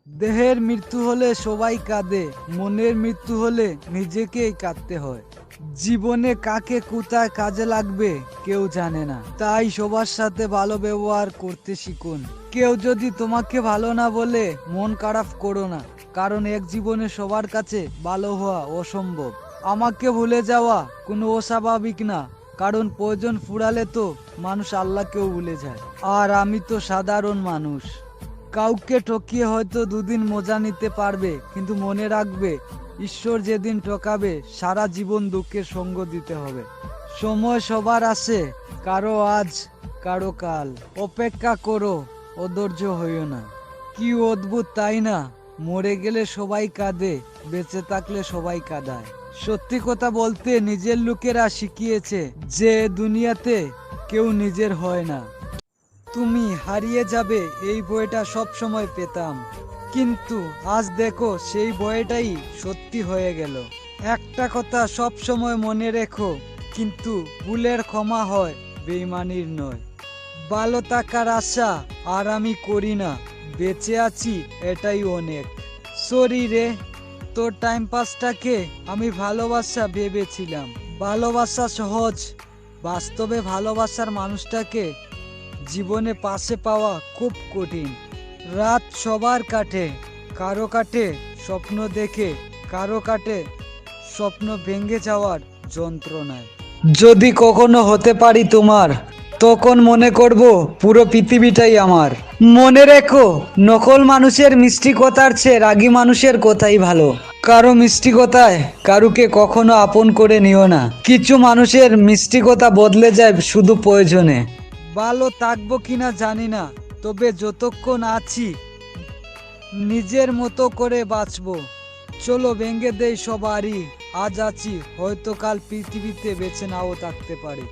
দেহের মৃত্যু হলে সবাই কাঁদে, মনের মৃত্যু হলে নিজেকেই কাঁদতে হয়। জীবনে কাকে কোথায় কাজে লাগবে কেউ জানে না, তাই সবার সাথে ভালো ব্যবহার করতে শিখুন। কেউ যদি তোমাকে ভালো না বলে মন খারাপ করো না, কারণ এক জীবনে সবার কাছে ভালো হওয়া অসম্ভব। আমাকে ভুলে যাওয়া কোনো অস্বাভাবিক না, কারণ প্রয়োজন ফুরালে তো মানুষ আল্লাহকেও ভুলে যায়। আর আমি তো সাধারণ মানুষ। কাউকে ঠকিয়ে হয়তো দুদিন মজা নিতে পারবে, কিন্তু মনে রাখবে ঈশ্বর যেদিন ঠকাবে সারা জীবন দুঃখের সঙ্গ দিতে হবে। সময় সবার আসে, কারো আজ কারো কাল। অপেক্ষা করো, অধৈর্য হইও না। কি অদ্ভুত তাই না? মরে গেলে সবাই কাঁদে, বেঁচে থাকলে সবাই কাঁদায়। সত্যি কথা বলতে নিজের লোকেরা শিখিয়েছে যে দুনিয়াতে কেউ নিজের হয় না। তুমি হারিয়ে যাবে এই বইটা সব সময় পেতাম, কিন্তু আজ দেখো সেই বইটাই সত্যি হয়ে গেল। একটা কথা সব সময় মনে রেখো, কিন্তু ভুলের ক্ষমা হয়, বেইমানির নয়। ভালো থাকার আশা আর আমি করি না, বেঁচে আছি এটাই অনেক। সরি রে, তোর টাইম পাসটাকে আমি ভালোবাসা ভেবেছিলাম। ভালোবাসা সহজ, বাস্তবে ভালোবাসার মানুষটাকে জীবনে পাশে পাওয়া খুব কঠিন। রাত সবার কাটে, কারো কাটে স্বপ্ন দেখে, কারো কাটে স্বপ্ন ভেঙে যাওয়ার যন্ত্রণায়। যদি কখনো হতে পারি তোমার, তখন মনে করব পুরো পৃথিবীটাই আমার। মনে রেখো, নকল মানুষের মিষ্টি কথার চেয়ে রাগী মানুষের কথাই ভালো। কারো মিষ্টি কথায় কারুকে কখনো আপন করে নিও না। কিছু মানুষের মিষ্টি কথা বদলে যায় শুধু প্রয়োজনে। ভালো থাকবো কিনা জানি না, তবে যতক্ষণ আছি নিজের মতো করে বাঁচবো। চলো ভেঙে দেই সবারই, আজ আছি হয়তো কাল পৃথিবীতে বেঁচে নাও থাকতে পারি।